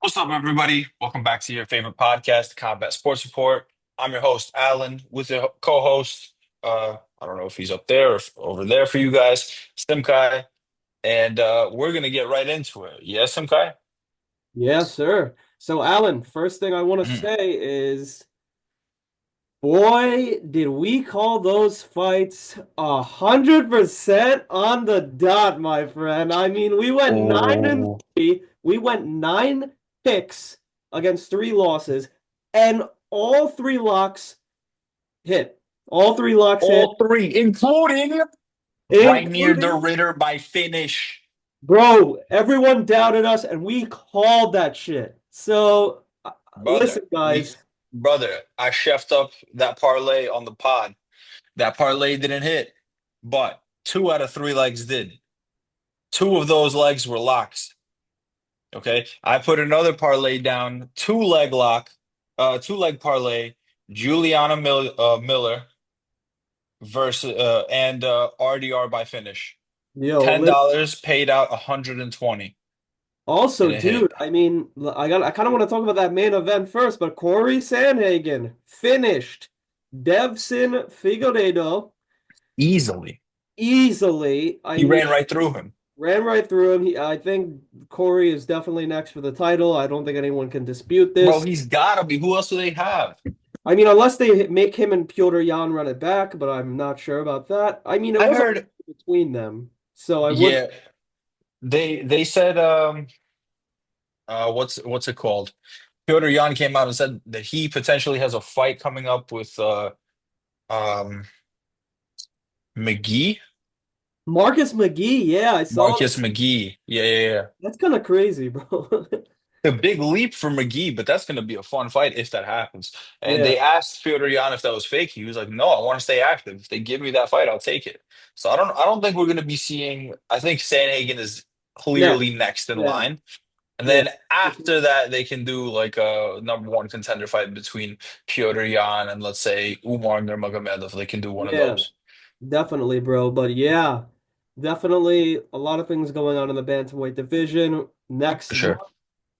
What's up, everybody? Welcome back to your favorite podcast, Combat Sports Report. I'm your host, Alan, with your co-host. I don't know if he's up there or over there for you guys, Simkai, and we're gonna get right into it. Yes, Simkai? Yes, sir. So, Alan, first thing I want to Mhm. say is, boy, did we call those fights 100% on the dot, my friend. I mean, we went nine and Oh, three. We went nine picks against three losses, and all three locks hit. All three locks hit, all three, including Reinier the including, Ritter by finish. bro, everyone doubted us, and we called that shit. So, Brother, listen, guys. brother, I chefed up that parlay on the pod. That parlay didn't hit, but two out of three legs did. Two of those legs were locks. Okay. I put another parlay down, two leg parlay, Miller versus and RDR by finish. Yo, listen. $10 paid out 120 Also, and it hit dude, I mean, I kind of want to talk about that main event first, but Corey Sandhagen finished Devson Figueiredo easily. easily. I He mean, ran right through him. ran right through him. I think Corey is definitely next for the title. I don't think anyone can dispute Bro, this. he's gotta be. Who else do they have? I mean, unless they make him and Piotr Jan run it back, but I'm not sure about that. I mean, it I was a heard, between them, so I would. yeah, they said what's it called? Piotr Jan came out and said that he potentially has a fight coming up with um McGee. Marcus McGee, yeah, I saw Marcus McGee. Yeah, yeah, yeah. that's kind of crazy, bro. A big leap for McGee, but that's going to be a fun fight if that happens. And Yeah. they asked Piotr Jan if that was fake. He was like, "No, I want to stay active. If they give me that fight, I'll take it." So I don't think we're going to be seeing. I think Sanhagen is clearly Next. next in Yeah. line, and Yeah. then after that, they can do like a number one contender fight between Piotr Jan and let's say Umar Nurmagomedov. They can do one of Yeah. those Definitely, bro. But yeah, definitely a lot of things going on in the bantamweight division. for Next month, sure.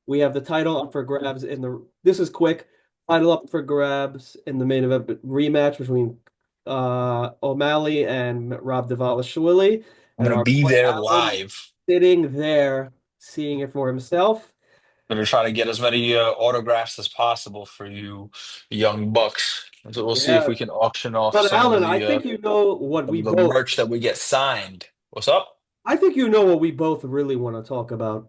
we have the title up for grabs in the. This is quick. Title up for grabs in the main event rematch between O'Malley and Rob Dvalishvili, I'm and going to our be boy there Allen live. sitting there seeing it for himself. Gonna try to get as many autographs as possible for you young bucks. So we'll see if Yeah. we can auction off But Alan, I think you know what some we of the both. merch that we get signed. What's up, I think you know what we both really want to talk about.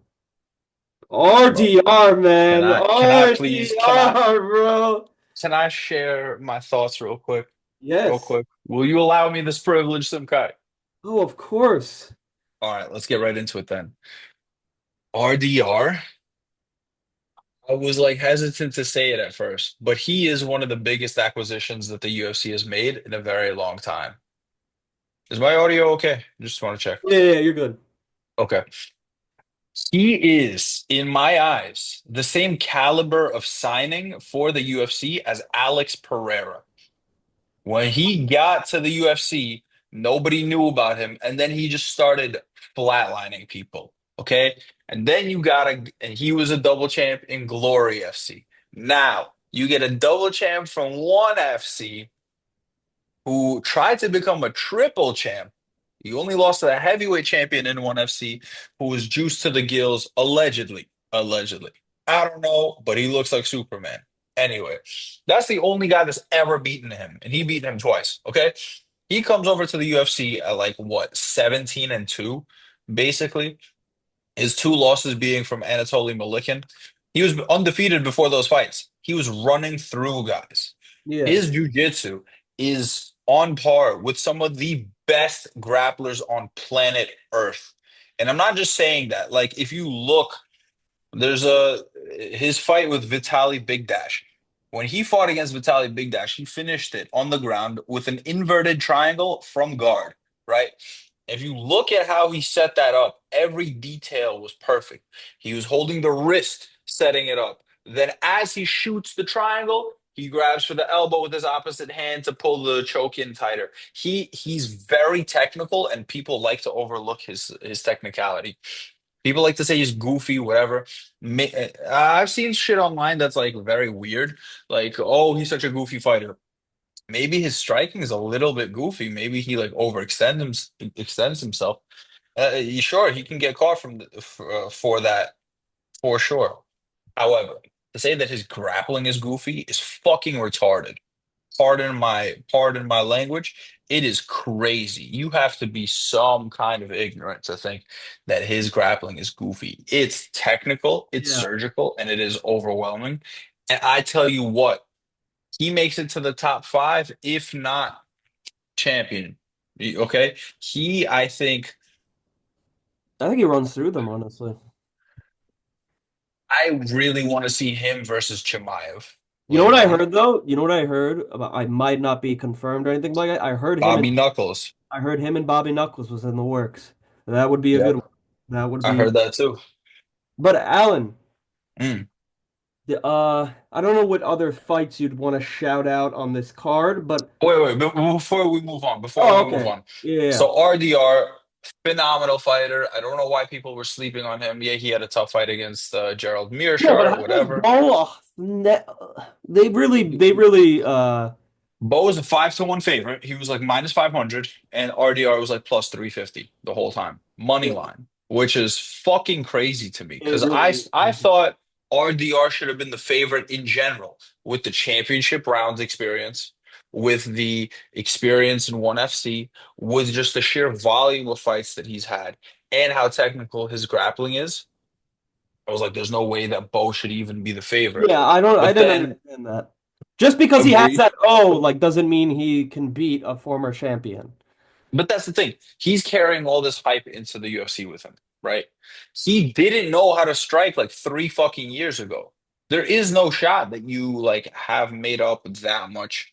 bro? RDR, man. Can I please RDR, bro. can I share my thoughts real quick? Real Yes. quick. Will you allow me this privilege, Simkai? Oh, of course. All right, let's get right into it then. RDR. I was like hesitant to say it at first, but he is one of the biggest acquisitions that the UFC has made in a very long time. Is my audio okay? Just want to check. Yeah, you're good. Okay. He is, in my eyes, the same caliber of signing for the UFC as Alex Pereira. When he got to the UFC, nobody knew about him, and then he just started flatlining people. Okay. And then and he was a double champ in Glory FC. Now you get a double champ from ONE FC who tried to become a triple champ. He only lost to the heavyweight champion in ONE FC, who was juiced to the gills, allegedly. Allegedly. I don't know, but he looks like Superman. Anyway, that's the only guy that's ever beaten him, and he beat him twice. Okay. He comes over to the UFC at like what, 17 and 2, basically. His two losses being from Anatoly Malikin. He was undefeated before those fights. He was running through guys. Yeah. His jujitsu is on par with some of the best grapplers on planet Earth. And I'm not just saying that. Like, if you look, there's a his fight with Vitaly Bigdash. When he fought against Vitaly Bigdash, he finished it on the ground with an inverted triangle from guard, right? If you look at how he set that up, every detail was perfect. He was holding the wrist, setting it up. Then, as he shoots the triangle, he grabs for the elbow with his opposite hand to pull the choke in tighter. He's very technical, and people like to overlook his technicality. People like to say he's goofy, whatever. I've seen shit online that's like very weird. Like, oh, he's such a goofy fighter. Maybe his striking is a little bit goofy. Maybe he like extends himself. Sure, he can get caught for that for sure. However, to say that his grappling is goofy is fucking retarded. Pardon my language. It is crazy. You have to be some kind of ignorant to think that his grappling is goofy. It's technical, it's Yeah. surgical, and it is overwhelming. And I tell you what, he makes it to the top five, if not champion. Okay? I think, I think he runs through them, honestly. I really want to see him versus Chimaev You know what later I on. heard though? You know what I heard about? I might not be confirmed or anything like that. Bobby Knuckles. I heard him and Bobby Knuckles was in the works. That would be a good Yep, one. That would I be. heard that too. But Alan, Mm. I don't know what other fights you'd want to shout out on this card, but Before we move on, before oh, we move okay, on. yeah, yeah. So RDR, phenomenal fighter. I don't know why people were sleeping on him. Yeah, he had a tough fight against Gerald Yeah, but Mearshart, how does whatever. Bo? They really, Bo was a 5-1 favorite. He was like minus 500, and RDR was like plus 350 the whole time. Money it, line, which is fucking crazy to me it because really I is. thought RDR should have been the favorite in general with the championship rounds experience, with the experience in 1FC, with just the sheer volume of fights that he's had, and how technical his grappling is. I was like, there's no way that Bo should even be the favorite. Yeah, I But didn't then, understand that. Just because he has agreed. that like doesn't mean he can beat a former champion. But that's the thing. He's carrying all this hype into the UFC with him, right? He didn't know how to strike like 3 fucking years ago. There is no shot that you like have made up that much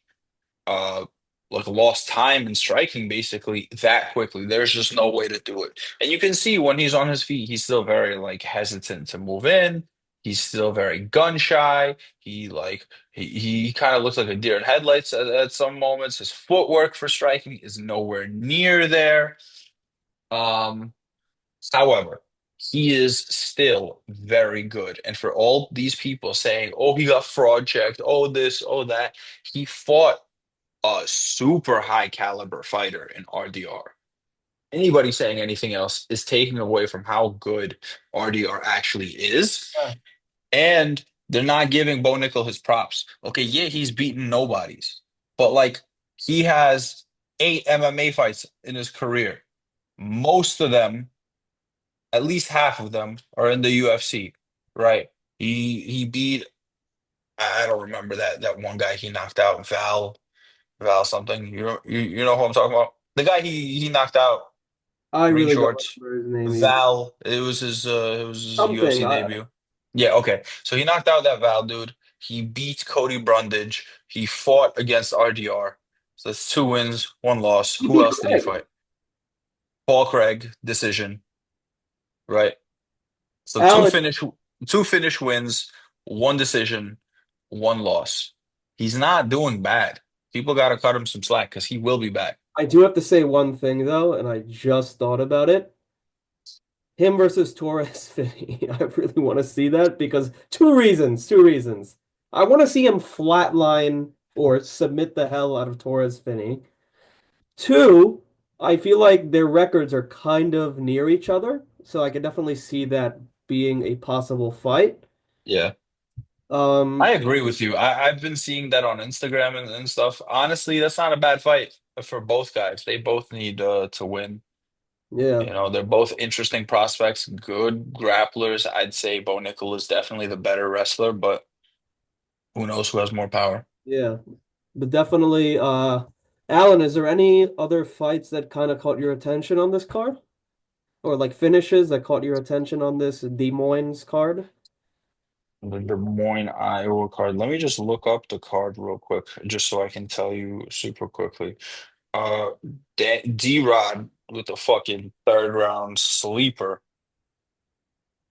uh like lost time in striking basically that quickly. There's just no way to do it. And you can see when he's on his feet, he's still very like hesitant to move in. He's still very gun shy. He kind of looks like a deer in headlights at some moments. His footwork for striking is nowhere near there. Um, However, he is still very good. And for all these people saying, "Oh, he got fraud checked, oh this, oh that," he fought a super high caliber fighter in RDR. Anybody saying anything else is taking away from how good RDR actually is. Yeah. And they're not giving Bo Nickel his props. Okay, yeah, he's beaten nobodies, but like he has 8 MMA fights in his career. Most of them, at least half of them, are in the UFC, right? He beat, I don't remember that one guy he knocked out, Val something. You know who I'm talking about? The guy he knocked out, I green really don't shorts. remember his name either. Val. It was his Something. UFC debut. Yeah, okay. So he knocked out that Val dude. He beat Cody Brundage. He fought against RDR. So that's 2 wins, 1 loss. He Who beat else did he Craig. fight? Paul Craig, decision, right? So Alan, two finish wins, 1 decision, 1 loss. He's not doing bad. People gotta cut him some slack because he will be back. I do have to say one thing though, and I just thought about it. Him versus Torres Finney. I really want to see that because two reasons. Two reasons. I want to see him flatline or submit the hell out of Torres Finney. Two, I feel like their records are kind of near each other, so I could definitely see that being a possible fight. Yeah. I Um, agree with you. I've been seeing that on Instagram and stuff. Honestly, that's not a bad fight for both guys. They both need to win. yeah, You know, they're both interesting prospects, good grapplers. I'd say Bo Nickel is definitely the better wrestler, but who knows who has more power. yeah, but definitely. Alan, is there any other fights that kind of caught your attention on this card, or like finishes that caught your attention on this Des Moines card? The Des Moines, Iowa card. Let me just look up the card real quick, just so I can tell you super quickly. Uh, D-Rod with the fucking third round sleeper.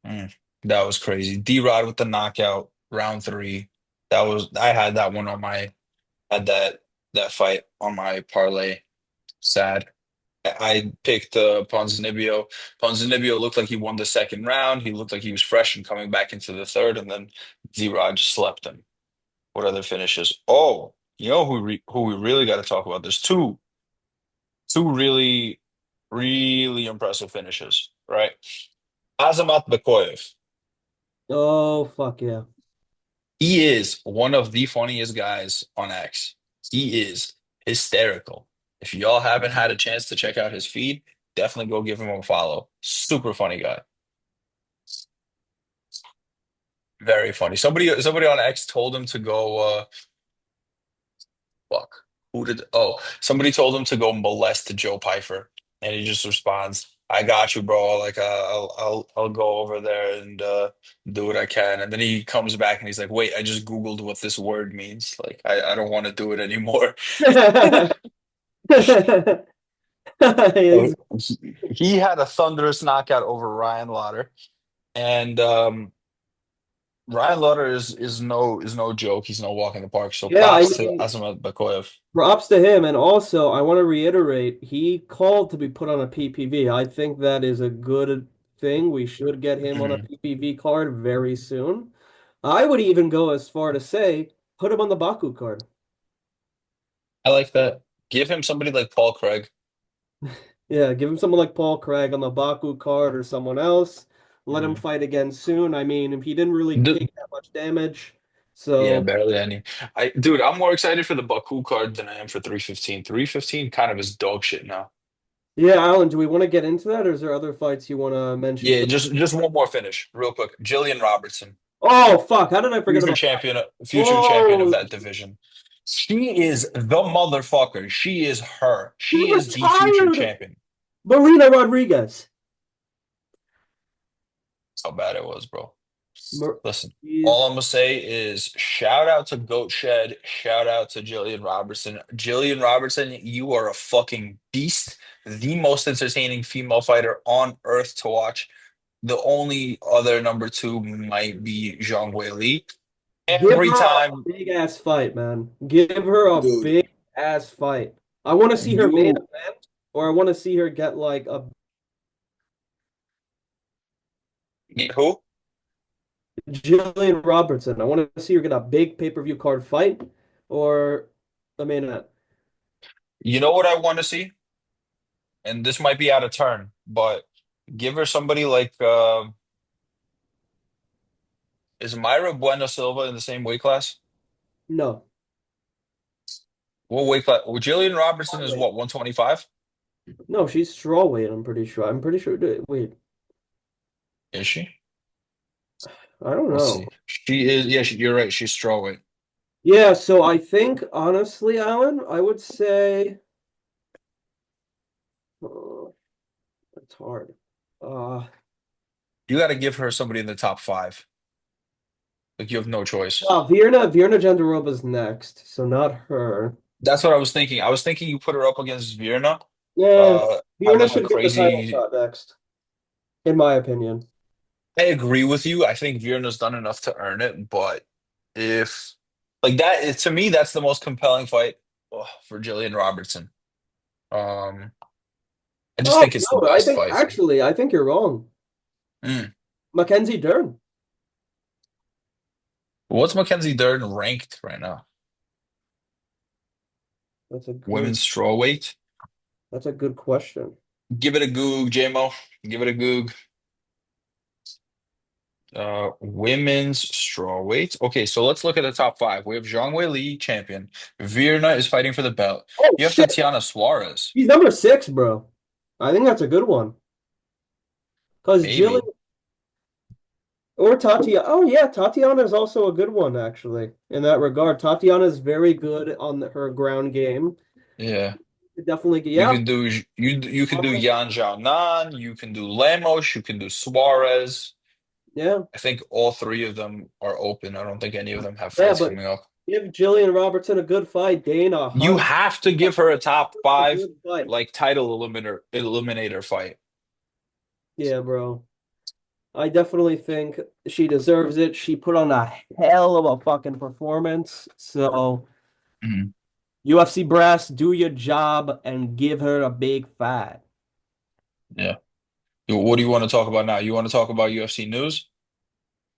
Mm, that was crazy. D-Rod with the knockout, round three. I had that one on my had that fight on my parlay. Sad. I picked Ponzinibbio. Ponzinibbio looked like he won the second round. He looked like he was fresh and coming back into the third, and then D-Rod just slept him. What other finishes? Oh, you know who we really got to talk about? There's two really really impressive finishes, right? Azamat Bekoyev. Oh, fuck yeah. He is one of the funniest guys on X. He is hysterical. If y'all haven't had a chance to check out his feed, definitely go give him a follow. Super funny guy. Very funny. Somebody on X told him to go fuck. Who did somebody told him to go molest Joe Pfeiffer. And he just responds, I got you, bro. Like I'll go over there and do what I can. And then he comes back and he's like, wait, I just Googled what this word means. Like I don't want to do it anymore. So He's- he had a thunderous knockout over Ryan Lauder. And Ryan Lauder is no joke. He's no walk in the park. So Yeah, I props to mean, Azamat Bakoyev. props to him. And also, I want to reiterate, he called to be put on a PPV. I think that is a good thing. We should get him on a Mhm. PPV card very soon. I would even go as far to say, put him on the Baku card. I like that. Give him somebody like Paul Craig. Yeah, give him someone like Paul Craig on the Baku card or someone else. Let him Mhm. fight again soon. I mean, he didn't really D- take that much damage. yeah, So, barely any. Dude, I'm more excited for the Baku card than I am for 315. 315 kind of is dog shit now. yeah, Alan, do we want to get into that, or is there other fights you want to mention Yeah, for? just one more finish, real quick. Jillian Robertson, Oh, fuck. How did I forget future about that? champion, future champion of Oh, that division. She is the motherfucker. She is her. she She is the future retired champion. Marina Rodriguez. That's how bad it was, bro. Mar Listen, all She's I'm gonna say is shout out to Goat Shed, shout out to Jillian Robertson. Jillian Robertson, you are a fucking beast, the most entertaining female fighter on earth to watch. The only other number two might be Zhang Wei Li. give Every her a time, big ass fight, man. Give her a dude, big ass fight. I want to see her main you event, or I want to see her get like a who? Jillian Robertson. I want to see her get a big pay-per-view card fight, or a main event. You know what I want to see? And this might be out of turn, but give her somebody like is Myra Bueno Silva in the same weight class? No, What weight class? Well, Jillian Robertson is strawweight. what, 125? No, she's strawweight. I'm pretty sure. I'm pretty sure. Wait, Is she? I don't Let's know. see. She is, yeah, you're right. She's strawweight. Yeah, so I think honestly, Alan, I would say it's hard. Uh, You got to give her somebody in the top five. Like you have no choice. well, Virna Jandiroba's next, so not her. That's what I was thinking. I was thinking you put her up against Virna, Yeah, Virna having a should get the title crazy. shot next, in my opinion. I agree with you. I think Virna's done enough to earn it, but if like that, to me, that's the most compelling fight for Jillian Robertson. Um, I just Oh think it's the no, I best think fight. actually, I think you're wrong. Mm. Mackenzie Dern. What's Mackenzie Dern ranked right now? That's a good Women's strawweight. that's a good question. Give it a goog, JMO. Give it a goog. Women's strawweight. Okay, so let's look at the top five. We have Zhang Wei Li, champion. Virna is fighting for the belt. Oh You have shit, Tatiana Suarez, he's number six, bro. I think that's a good one. Because Jillian maybe. or Tatiana. Oh yeah, Tatiana is also a good one actually in that regard. Tatiana is very good on her ground game. Yeah. Definitely, You yeah. could do you could do Yan Xiaonan, you can do Lemos, you can do Suarez. Yeah, I think all three of them are open. I don't think any of them have yeah, fights but coming up. give Jillian Robertson a good fight. Dana You Hunt have to give her a top a five good fight. like title eliminator fight. Yeah, bro. I definitely think she deserves it. She put on a hell of a fucking performance. So, Mhm. UFC brass, do your job and give her a big fight. Yeah. What do you want to talk about now? You want to talk about UFC news?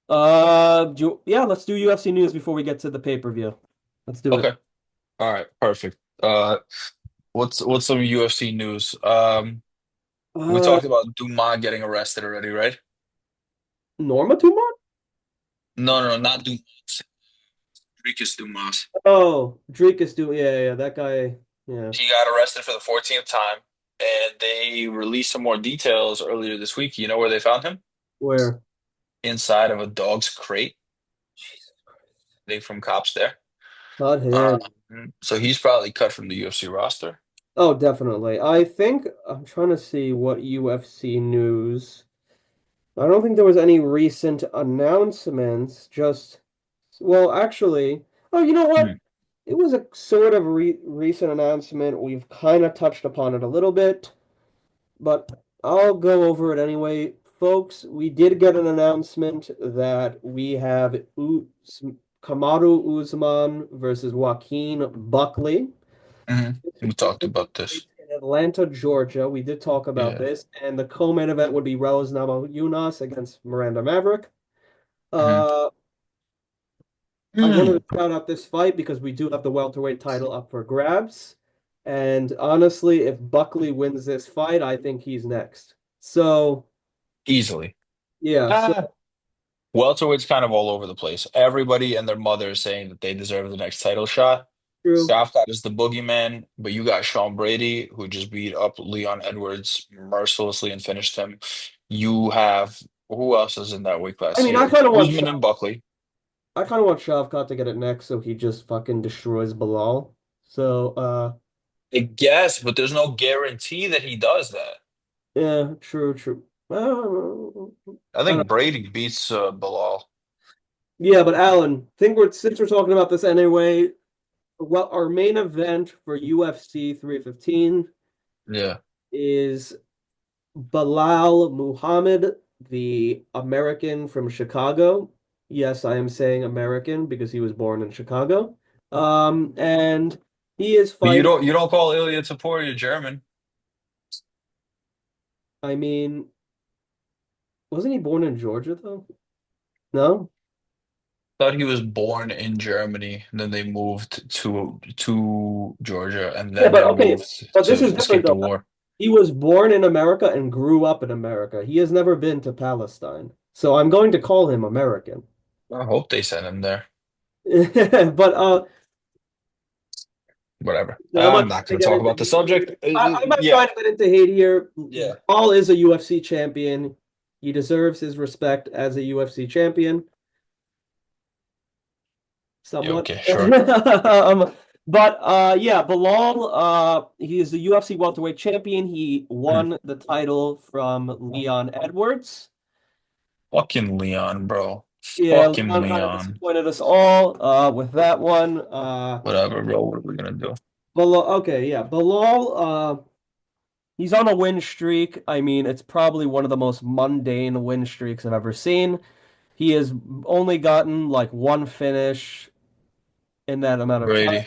Yeah, let's do UFC news before we get to the pay-per-view. Let's do it. Okay. All right. Perfect. What's some UFC news? We Uh, talked about Dumas getting arrested already, right? Norma Tumor? No, no, no, not Dumas. Enriquez Dumas. Oh, Dricus do. Yeah, that guy. Yeah. He got arrested for the 14th time, and they released some more details earlier this week. You know where they found him? Where? Inside of a dog's crate. Jesus Christ. They from cops there. Not him. So he's probably cut from the UFC roster. Oh, definitely. I think I'm trying to see what UFC news. I don't think there was any recent announcements. Just, well, actually, oh, you know what? Hmm. It was a sort of recent announcement. We've kind of touched upon it a little bit, but I'll go over it anyway. Folks, we did get an announcement that we have Kamaru Usman versus Joaquin Buckley. We talked about this. In Atlanta, Georgia. We did talk about Yeah. this, and the co-main event would be Rose Namajunas against Miranda Maverick. hmm Uh, I wanted to shout out this fight because we do have the welterweight title up for grabs. And honestly, if Buckley wins this fight, I think he's next. So, Easily. yeah, so Ah. Welterweight's kind of all over the place. Everybody and their mother is saying that they deserve the next title shot. true. Southgate is the boogeyman, but you got Sean Brady, who just beat up Leon Edwards mercilessly and finished him. You have who else is in that weight I class mean, I here? kind of want Usman and Buckley. Shavkat to get it next so he just fucking destroys Bilal. So, I guess, but there's no guarantee that he does that. yeah, true. I I don't think Brady beats Bilal. Yeah, but Alan, think we're since we're talking about this anyway, well, our main event for UFC 315 Yeah. is Bilal Muhammad, the American from Chicago. Yes, I am saying American because he was born in Chicago. And he is But you fighting. don't call Ilya Taporia German. I mean, wasn't he born in Georgia though? No? Thought he was born in Germany, and then they moved to Georgia, and Yeah, then but they okay, moved but this to is different escape the though. war. He was born in America and grew up in America. He has never been to Palestine. So I'm going to call him American. I hope they sent him there. But Whatever. I'm not I'm trying not to going to get talk into about the hate here. subject. I'm not Yeah, trying to get into hate here. yeah. Paul is a UFC champion. He deserves his respect as a UFC champion, Yeah, somewhat. okay, sure. But yeah, Bilal, he is the UFC welterweight champion. He Mm. won the title from Leon Edwards. Fucking Leon, bro. Yeah, Fucking Leon kind of Leon. disappointed us all with that one. Whatever, bro. What are we gonna do? Bilal, okay, yeah, Bilal, he's on a win streak. I mean, it's probably one of the most mundane win streaks I've ever seen. He has only gotten like one finish in that amount of time Brady.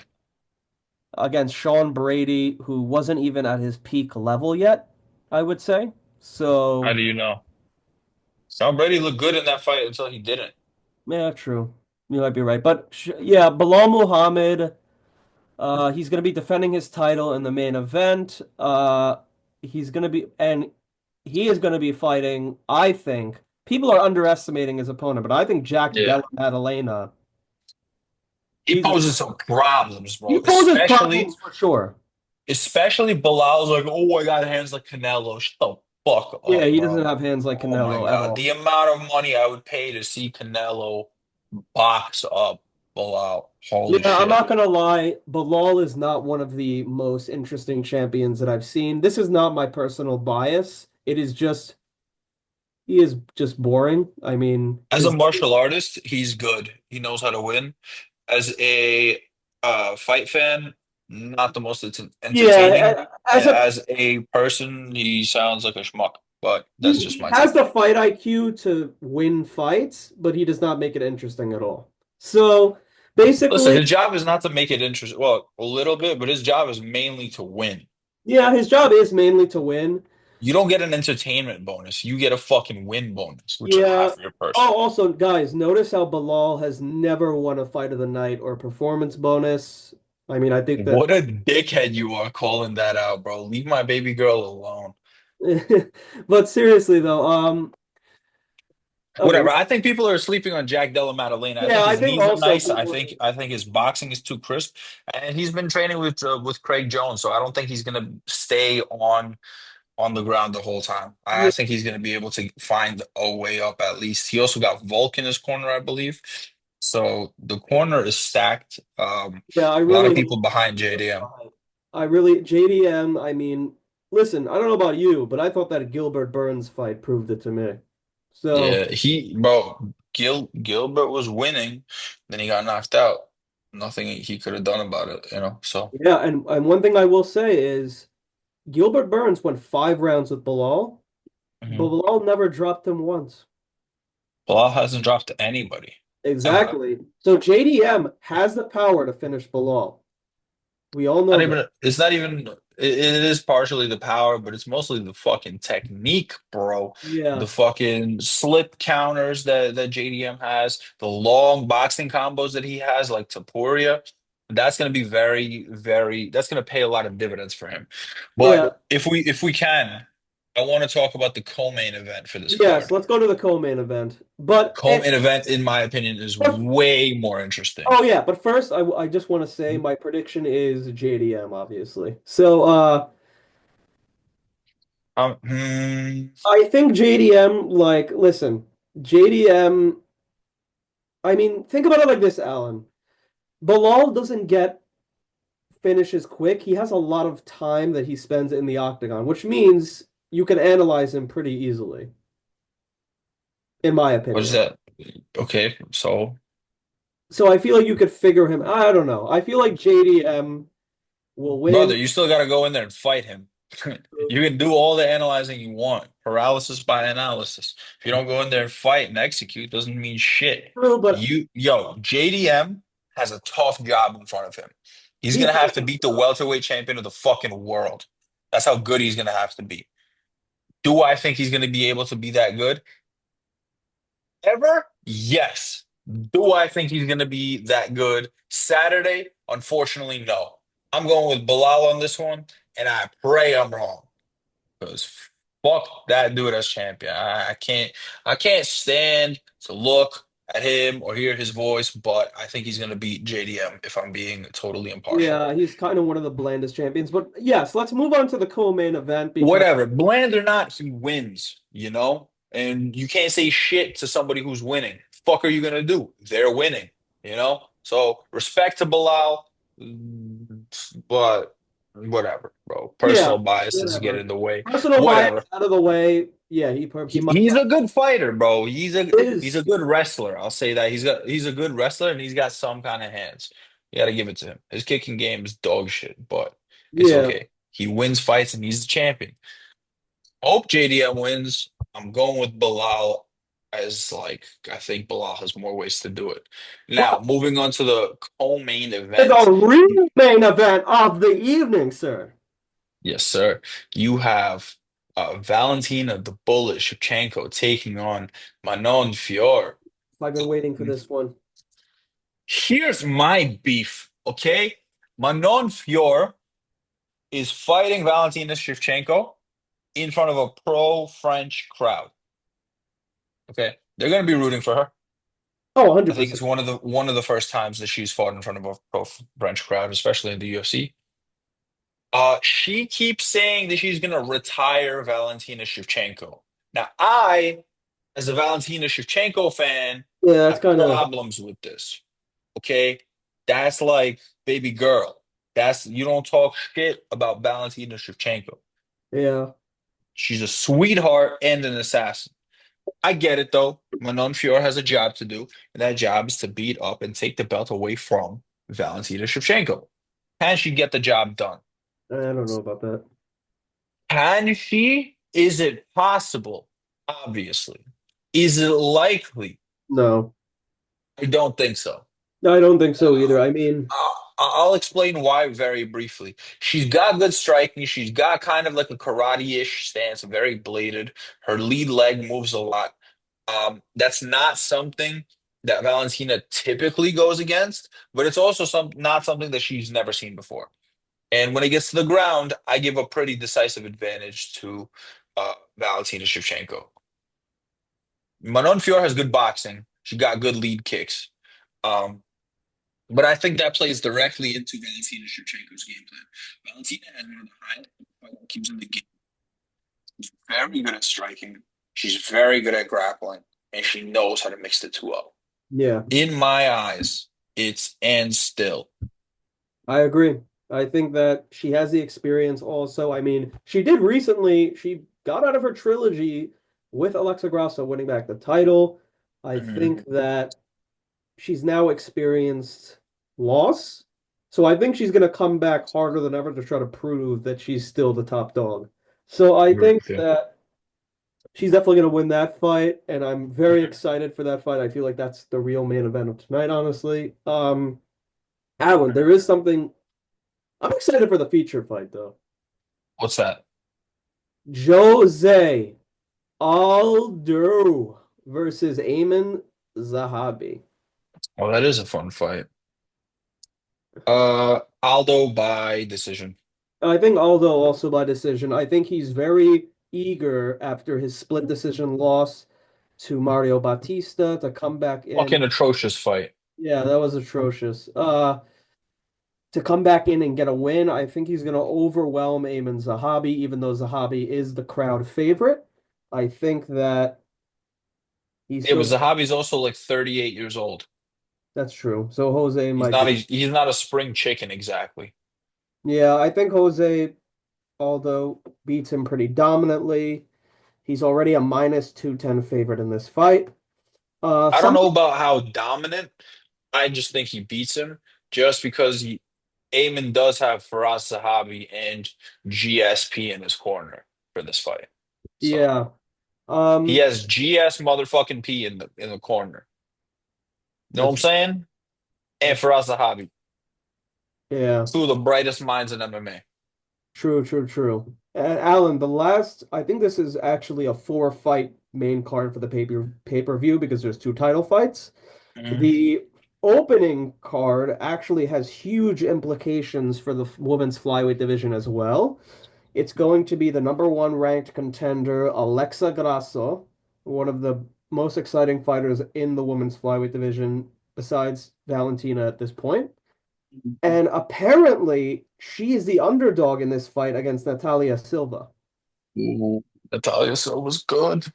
against Sean Brady, who wasn't even at his peak level yet, I would say. How So, do you know? Tom Brady looked good in that fight until he didn't. yeah, true. You might be right. But yeah, Bilal Muhammad, he's going to be defending his title in the main event. He's going to be, and he is going to be fighting, I think, people are underestimating his opponent, but I think Jack Yeah. Della Maddalena, He he's poses some problems, he bro. poses problems for sure. Especially Bilal's like, oh, I got hands like Canelo. Shut the fuck Yeah, up, he doesn't bro. have hands like Oh my Canelo at God. all. The amount of money I would pay to see Canelo box up Bilal. Holy Yeah, I'm shit. not gonna lie, Bilal is not one of the most interesting champions that I've seen. This is not my personal bias. It is just he is just boring. I mean, As a his martial artist, he's good. He knows how to win. As a fight fan, not the most entertaining. yeah, as And a as a person, he sounds like a schmuck, but that's just he my has take. the fight IQ to win fights, but he does not make it interesting at all. So Listen, Basically, his job is not to make it interesting. Well, a little bit, but his job is mainly to win. yeah, his job is mainly to win. You don't get an entertainment bonus. You get a fucking win bonus, which is Yeah. half of your purse. Oh, also, guys, notice how Bilal has never won a fight of the night or performance bonus. I mean, I think that, What a dickhead you are calling that out, bro. Leave my baby girl alone. but seriously though, okay, Whatever. I think people are sleeping on Jack Della Maddalena. I yeah, think I his think knees are also nice. people, I think his boxing is too crisp, and he's been training with Craig Jones, so I don't think he's gonna stay on the ground the whole time. yeah, I think he's gonna be able to find a way up at least. He also got Volk in his corner, I believe. So the corner is stacked. yeah, I A lot of really hope people behind he gets JDM. behind. I really JDM. I mean, listen, I don't know about you, but I thought that Gilbert Burns fight proved it to me. So Yeah, bro, Gilbert was winning, then he got knocked out. Nothing he could have done about it, you know. So yeah, and one thing I will say is Gilbert Burns went 5 rounds with Bilal. mhm. Bilal never dropped him once. Bilal hasn't dropped anybody ever. Exactly. So JDM has the power to finish Bilal. We all Not know that. even it's not even it is partially the power, but it's mostly the fucking technique, bro. The Yeah. fucking slip counters that JDM has, the long boxing combos that he has, like Taporia. That's gonna be that's gonna pay a lot of dividends for him. Yeah. But if we can, I want to talk about the co-main event for this Yes, card. let's go to the co-main event. But Co-main event, in my opinion, is way more interesting. oh yeah, but first I just want to say my prediction is JDM, obviously. So Hmm, I think JDM, like, listen, JDM, I mean, think about it like this, Alan. Bilal doesn't get finishes quick. He has a lot of time that he spends in the octagon, which means you can analyze him pretty easily, in my what is opinion. that? Okay, so. So I feel like you could figure him. I don't know. I feel like JDM will win. Brother, you still got to go in there and fight him. You can do all the analyzing you want, paralysis by analysis. If you don't go in there and fight and execute, doesn't mean shit. True, but JDM has a tough job in front of him. He's he gonna have does to have beat a the job. welterweight champion of the fucking world. That's how good he's gonna have to be. Do I think he's gonna be able to be that good ever? Yes. Do I think he's gonna be that good Saturday? Unfortunately, no. I'm going with Bilal on this one, and I pray I'm wrong. Because fuck that dude as champion. I can't stand to look at him or hear his voice, but I think he's gonna beat JDM if I'm being totally impartial. Yeah, he's kind of one of the blandest champions. But yes, let's move on to the co-main event because Whatever, bland or not, he wins, you know? And you can't say shit to somebody who's winning. Fuck are you gonna do? They're winning, you know? So respect to Bilal, but whatever, bro. yeah, Personal biases get whatever. in the way. Personal bias Whatever. out of the way. Yeah, he might He's a good fighter, bro. He's is. a good wrestler. I'll say that. He's a good wrestler and he's got some kind of hands. You got to give it to him. His kicking game is dog shit, but it's Yeah. okay. He wins fights and he's the champion. Hope JDM wins. I'm going with Bilal as like I think Bilal has more ways to do it. Now, Well, moving on to the co-main the event. real main event of the evening, sir. Yes, sir. You have Valentina the Bullet Shevchenko taking on Manon Fior. I've been waiting for this one. Here's my beef, okay? Manon Fior is fighting Valentina Shevchenko in front of a pro-French crowd. Okay, they're gonna be rooting for her. Oh, I think 100%. it's one of the first times that she's fought in front of a pro-French crowd, especially in the UFC. She keeps saying that she's gonna retire Valentina Shevchenko. Now, as a Valentina Shevchenko fan, Yeah, that's have kind of problems with this. Okay, that's like baby girl. That's you don't talk shit about Valentina Shevchenko. yeah. She's a sweetheart and an assassin. I get it though. Manon Fior has a job to do, and that job is to beat up and take the belt away from Valentina Shevchenko. Can she get the job done? I don't know about that. Can she? Is it possible? Obviously. Is it likely? No. I don't think so. No, I don't think so either. I mean, I'll explain why very briefly. She's got good striking. She's got kind of like a karate-ish stance, very bladed. Her lead leg moves a lot. That's not something that Valentina typically goes against, but it's also not something that she's never seen before. And when it gets to the ground, I give a pretty decisive advantage to Valentina Shevchenko. Manon Fior has good boxing. She got good lead kicks. Um, but I think that plays directly into Valentina Shevchenko's game plan. Valentina has one of the highest keeps in the game. She's very good at striking. She's very good at grappling, and she knows how to mix the two up. yeah, In my eyes, it's and still. I agree. I think that she has the experience also. I mean, she did recently, she got out of her trilogy with Alexa Grasso winning back the title. I Mhm. think that she's now experienced loss. So I think she's going to come back harder than ever to try to prove that she's still the top dog. So I Agree think with you. that she's definitely going to win that fight, and I'm very excited for that fight. I feel like that's the real main event of tonight, honestly. Alan, there is something I'm excited for the feature fight though. What's that? Jose Aldo versus Ayman Zahabi. Well, that is a fun fight. Aldo by decision. I think Aldo also by decision. I think he's very eager after his split decision loss to Mario Batista to come back in. Fucking atrocious fight. Yeah, that was atrocious. To come back in and get a win, I think he's going to overwhelm Ayman Zahabi, even though Zahabi is the crowd favorite. I think that he's Yeah, but still, Zahabi's also like 38 years old. that's true. So Jose He's might not be, a, he's not a spring chicken exactly. yeah, I think Jose, although beats him pretty dominantly, he's already a minus 210 favorite in this fight. I don't know Something, about how dominant. I just think he beats him just because Eamon does have Faraz Zahabi and GSP in his corner for this fight. So yeah. he Um, has GS motherfucking P in the corner. You know what I'm that's saying? And that's Faraz Zahabi, yeah, two of the brightest minds in MMA. true, true, true. And Alan, the last, I think this is actually a four fight main card for the pay-per-view because there's two title fights. Mhm. The opening card actually has huge implications for the women's flyweight division as well. It's going to be the number one ranked contender, Alexa Grasso, one of the most exciting fighters in the women's flyweight division, besides Valentina at this point. And apparently, she is the underdog in this fight against Natalia Silva. Ooh, Natalia Silva's good.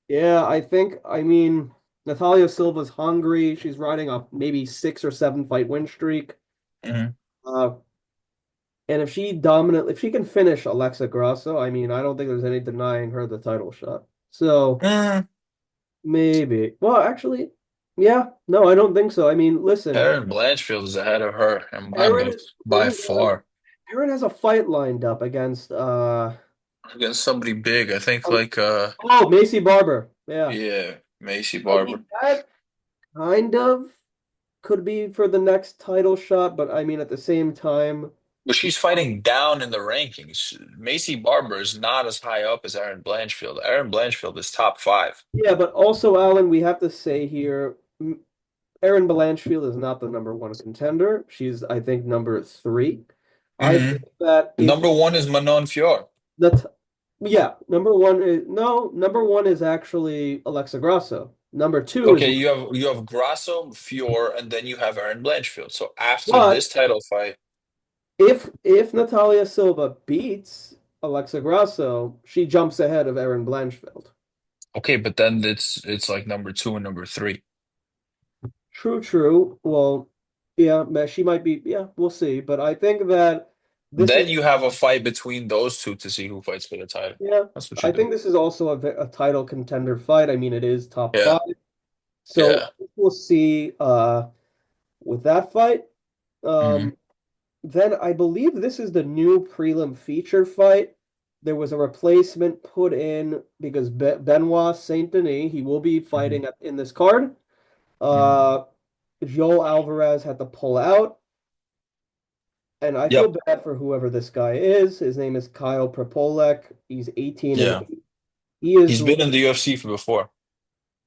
Yeah, I mean, Natalia Silva's hungry. She's riding a maybe 6 or 7 fight win streak. Mhm. Uh, and if she can finish Alexa Grasso, I mean, I don't think there's any denying her the title shot. So Mm, maybe. Well, actually, yeah, no, I don't think so. I mean, listen, Erin Blanchfield is ahead of her in my Aaron book by Aaron has far. Aaron has a fight lined up against Against somebody big. I think like oh, Macy Barber. Yeah. yeah, Macy I mean, Barber. that kind of could be for the next title shot, but I mean, at the same time, But she's fighting down in the rankings. Macy Barber is not as high up as Erin Blanchfield. Erin Blanchfield is top five. yeah, but also, Alan, we have to say here, Erin Blanchfield is not the number one contender. She's, I think, number three. I think Hmm. that if Number one is Manon Fior. the yeah, number one is no, number one is actually Alexa Grasso. Number two is Okay, you have Grasso, Fior, and then you have Erin Blanchfield. So after but this title fight, if Natalia Silva beats Alexa Grasso, she jumps ahead of Erin Blanchfield. okay, but then it's like number two and number three. True, true. Well, yeah, she might be. Yeah, we'll see. But I think that this Then is, you have a fight between those two to see who fights for the title. yeah, That's what you I do. think this is also a title contender fight. I mean, it is top Yeah, five. So yeah. we'll see with that fight. Hmm. Um, then I believe this is the new prelim feature fight. There was a replacement put in because Benoit Saint Denis, he will be Hmm. fighting in this card. Hmm. Uh, Joel Alvarez had to pull out, and I feel Yep. bad for whoever this guy is. His name is Kyle Propolek. He's 18 and Yeah. 8. He is. He's been in the UFC for before.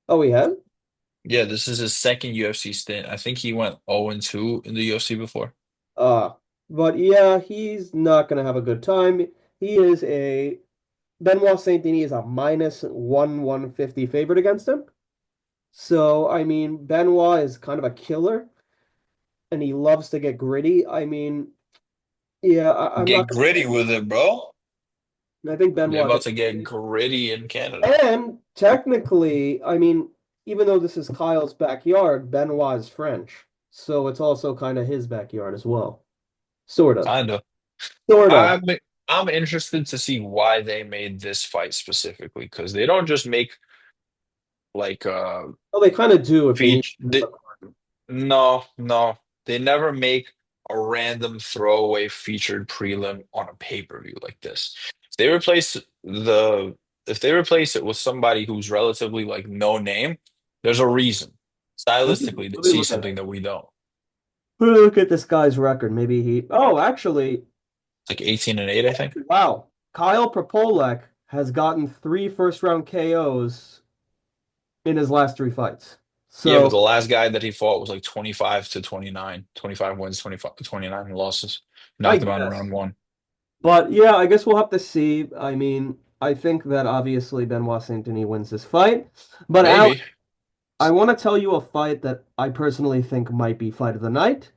Oh, he had? Yeah, this is his second UFC stint. I think he went 0-2 in the UFC before. Uh, but yeah, he's not gonna have a good time. He is a Benoit Saint Denis is a -150 favorite against him. So I mean, Benoit is kind of a killer, and he loves to get gritty. I mean, yeah, I'm not Get gritty with it, bro. gonna. I think They're Benoit about gets to get gritty. gritty in Canada. And technically, I mean, even though this is Kyle's backyard, Benoit is French, so it's also kind of his backyard as well. Sort of. Kind of. Sort of. I'm I'm interested to see why they made this fight specifically because they don't just make like Well, they kind of do if they need. feature. No, no, they never make a random throwaway featured prelim on a pay-per-view like this. If they replace the if they replace it with somebody who's relatively like no name, there's a reason. Stylistically, they Let me see look at something it. that we don't. Let me look at this guy's record. Maybe he. Oh, actually, It's like 18-8, I think. wow. Kyle Propolek has gotten three first round KOs in his last three fights. Yeah, but the So last guy that he fought was like 25 to 29, 25 wins, 25 to 29 losses. I Knocked him out in guess. round one. But yeah, I guess we'll have to see. I mean, I think that obviously Benoit Saint Denis wins this fight. But Al, Maybe. I want to tell you a fight that I personally think might be fight of the night.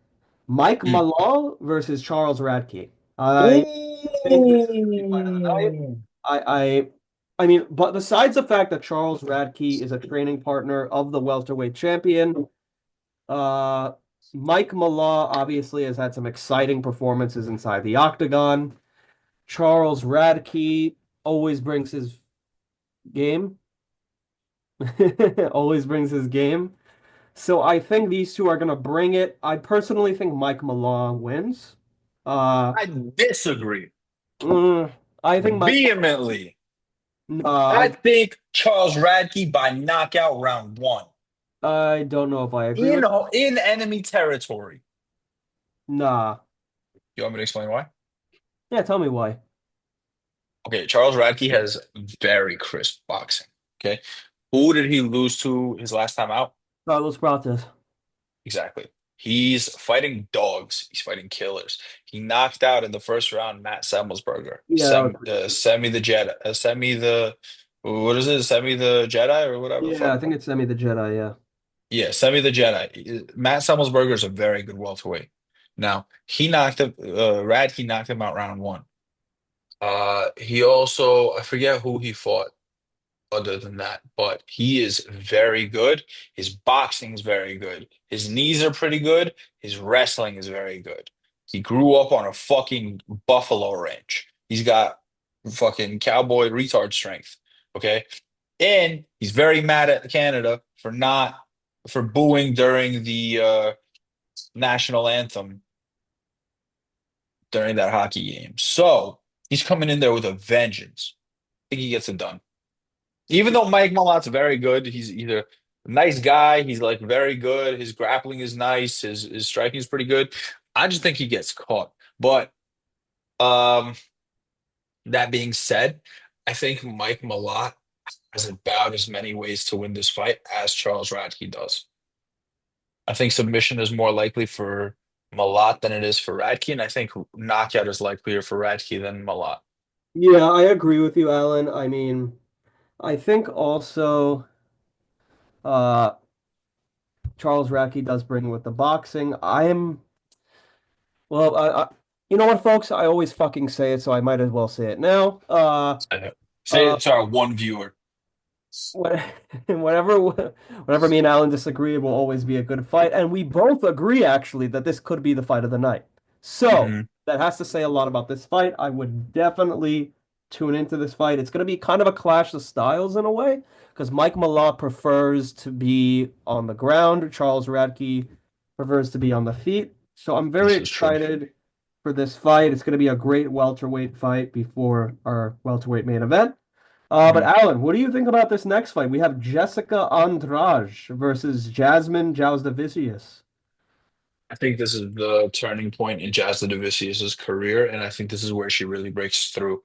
Mike Mm. Malal versus Charles Radke. I think this is gonna be fight of the night. Ooh. I I mean, but besides the fact that Charles Radke is a training partner of the welterweight champion, uh, Mike Mallah obviously has had some exciting performances inside the octagon. Charles Radke always brings his game, always brings his game. So I think these two are gonna bring it. I personally think Mike Mallah wins. Uh, I disagree mm, I think Mike. vehemently. I I think Charles Radke by knockout round one I don't know if I agree with. in enemy territory. Nah. You want me to explain why? Yeah, tell me why. Okay, Charles Radke has very crisp boxing. Okay, who did he lose to his last time out? Carlos Prates. Exactly. He's fighting dogs. He's fighting killers. He knocked out in the first round Matt Semmelsberger. Yeah, that was recent. Semi the Jedi. Semi the what is it? Semi the Jedi or whatever the Yeah, I fuck. think it's Semi the Jedi, yeah. Yeah, Semi the Jedi. Matt Semmelsberger is a very good welterweight. Now he knocked him. Radke knocked him out round one. He also I forget who he fought other than that, but he is very good. His boxing is very good. His knees are pretty good. His wrestling is very good. He grew up on a fucking buffalo ranch. He's got fucking cowboy retard strength. Okay. And he's very mad at Canada for booing during the national anthem during that hockey game. So he's coming in there with a vengeance. I think he gets it done. Even though Mike Malot's very good, he's either a nice guy, he's like very good, his grappling is nice, his striking is pretty good. I just think he gets caught. But um that being said, I think Mike Malott has about as many ways to win this fight as Charles Radke does. I think submission is more likely for Malott than it is for Radke, and I think knockout is likelier for Radke than Malott. Yeah, I agree with you, Alan. I mean, I think also uh Charles Radke does bring with the boxing. Well, you know what, folks? I always fucking say it, so I might as well say it now. Say Uh, it to our one viewer. what, whenever me and Alan disagree, it will always be a good fight, and we both agree actually that this could be the fight of the night. So Mhm. that has to say a lot about this fight. I would definitely tune into this fight. It's going to be kind of a clash of styles in a way, because Mike Malott prefers to be on the ground. Charles Radke prefers to be on the feet. So I'm very This is true. excited for this fight. It's going to be a great welterweight fight before our welterweight main event. But Mhm. Alan, what do you think about this next fight? We have Jessica Andrade versus Jasmine Jasudavicius. I think this is the turning point in Jasna Vicious' career, and I think this is where she really breaks through.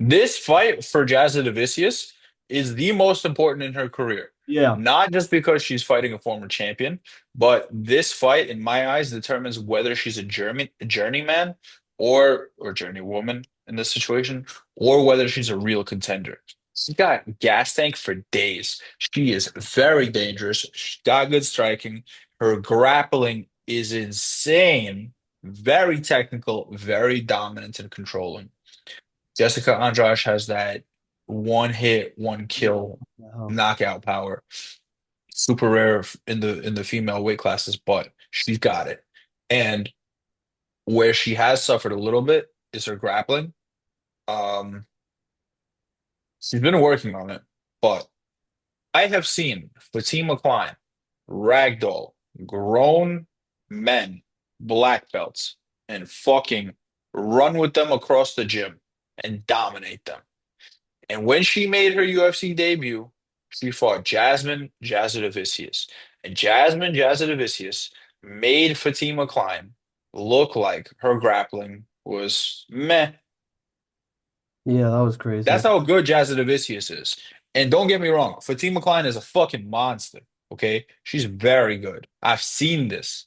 This fight for Jasna Vicious is the most important in her career. Yeah. Not just because she's fighting a former champion, but this fight, in my eyes, determines whether she's a journeyman or journeywoman in this situation, or whether she's a real contender. She's got gas tank for days. She is very dangerous. She's got good striking. Her grappling is insane, very technical, very dominant and controlling. Jessica Andrade has that one hit, one kill Yeah. knockout power. Super rare in the female weight classes, but she's got it. And where she has suffered a little bit is her grappling. Um, she's been working on it, but I have seen Fatima Klein ragdoll grown men, black belts, and fucking run with them across the gym and dominate them. And when she made her UFC debut, she fought Jasmine Jasudavicius. And Jasmine Jasudavicius made Fatima Klein look like her grappling was meh. Yeah, that was crazy. That's how good Jasudavicius is. And don't get me wrong, Fatima Klein is a fucking monster. Okay? She's very good. I've seen this.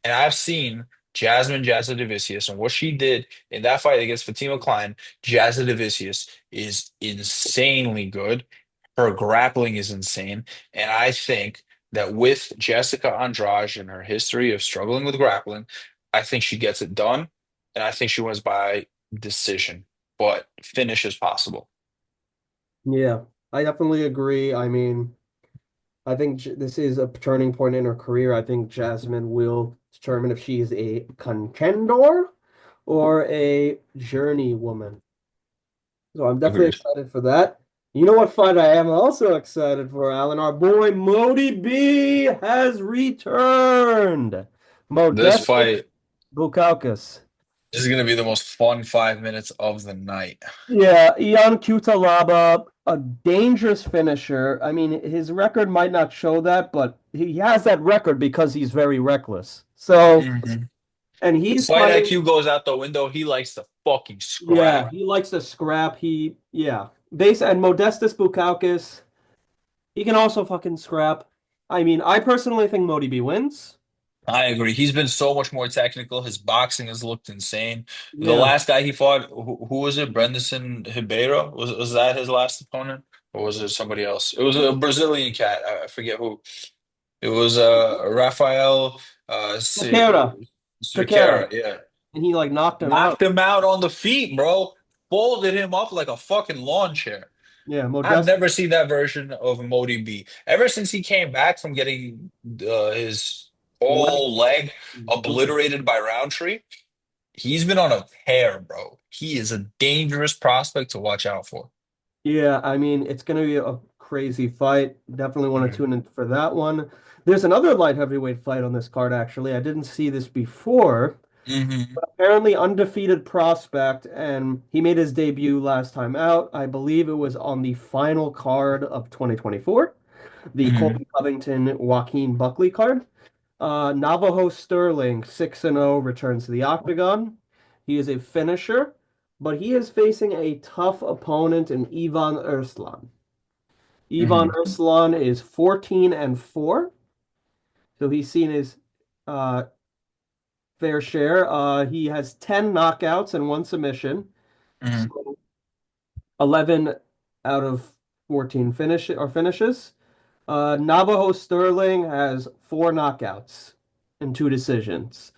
And I've seen Jasmine Jasudavicius and what she did in that fight against Fatima Klein. Jasudavicius is insanely good. Her grappling is insane. And I think that with Jessica Andrade and her history of struggling with grappling, I think she gets it done. And I think she wins by decision, but finish is possible. Yeah, I definitely agree. I mean, I think this is a turning point in her career. I think Jasmine will determine if she is a contender or a journey woman. So I'm definitely Agreed. excited for that. You know what fight I am also excited for, Alan? Our boy Modi B has returned. This Modestas fight Bukauskas. is going to be the most fun 5 minutes of the night. Yeah, Ion Cutelaba, a dangerous finisher. I mean, his record might not show that, but he has that record because he's very reckless. So, Mhm. and he's Fight fighting. IQ goes out the window. He likes to fucking Yeah, scrap. he likes to scrap. Yeah. Base and Modestas Bukauskas, he can also fucking scrap. I mean, I personally think Modi B wins. I agree. He's been so much more technical. His boxing has looked insane. The Yeah. last guy he fought, who was it? Brenderson Ribeiro? Was that his last opponent? Or was it somebody else? It was a Brazilian cat. I forget who. It was Rafael Takeda. Takeda. Cerqueira. Yeah. And he like knocked him out. Knocked him out on the feet, bro. Folded him up like a fucking lawn chair. Yeah, I've Modestas. never seen that version of Modi B. Ever since he came back from getting his whole leg obliterated by Roundtree, he's been on a tear, bro. He is a dangerous prospect to watch out for. Yeah, I mean, it's going to be a crazy fight. Definitely want to Mhm. tune in for that one. There's another light heavyweight fight on this card, actually. I didn't see this before. Hmm. Apparently, undefeated prospect, and he made his debut last time out. I believe it was on the final card of 2024, the Hmm. Colby Covington Joaquin Buckley card. Navajo Sterling, 6-0, returns to the octagon. He is a finisher, but he is facing a tough opponent in Ivan Erslan. Ivan Hmm. Erslan is 14-4, so he's seen his uh, fair share. He has 10 knockouts and one submission, Hmm. so 11 out of 14 finishes. Navajo Sterling has four knockouts and two decisions.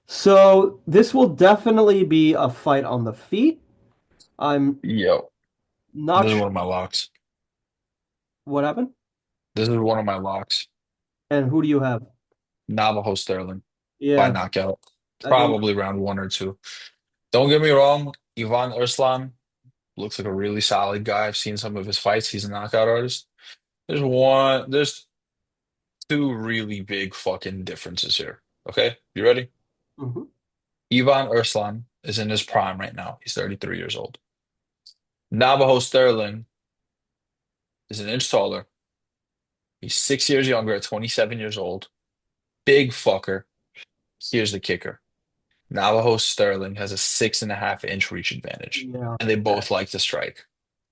So this will definitely be a fight on the feet. I'm Yo, not this is sure one of my locks. what happened. This is one of my locks. And who do you have? Navajo Sterling by Yeah, knockout. I think Probably round one or two. Don't get me wrong, Ivan Erslan looks like a really solid guy. I've seen some of his fights. He's a knockout artist. There's two really big fucking differences here. Okay, you ready? mhm. Ivan Erslan is in his prime right now. He's 33 years old. Navajo Sterling is an inch taller. He's 6 years younger at 27 years old. Big fucker. Here's the kicker. Navajo Sterling has a 6.5 inch reach advantage, Yeah. and they both like to strike.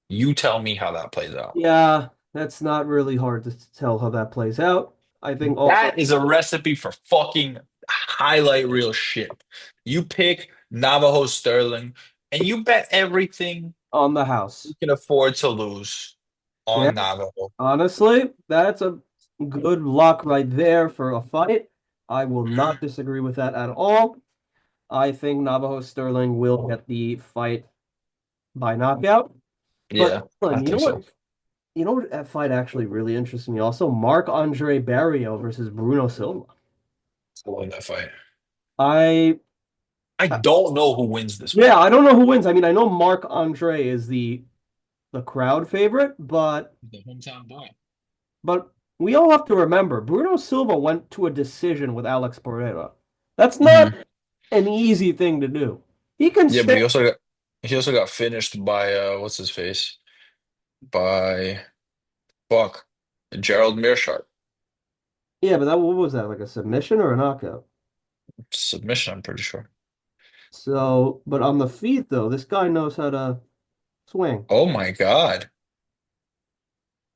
You tell me how that plays out. Yeah, that's not really hard to tell how that plays out. I think also That is a recipe for fucking highlight reel shit. You pick Navajo Sterling, and you bet everything on the you house. can afford to lose Yeah, on Navajo. honestly, that's a good lock right there for a fight. I will not Mhm. disagree with that at all. I think Navajo Sterling will get the fight by knockout. But Yeah, I Dylan, you know think so. what? You know what that fight actually really interests me also? Marc-Andre Barrio versus Bruno Silva. I love that fight. I I don't know who wins this yeah, fight. I don't know who wins. I mean, I know Marc-Andre is the crowd favorite, The hometown boy. but we all have to remember Bruno Silva went to a decision with Alex Pereira. That's not Hmm. an easy thing to do. He can Yeah, but stand. he also got finished by what's his face? By fuck. Gerald Meerschaert. Yeah, but that what was that? Like a submission or a knockout? Submission, I'm pretty sure. So, but on the feet though, this guy knows how to swing. Oh my God.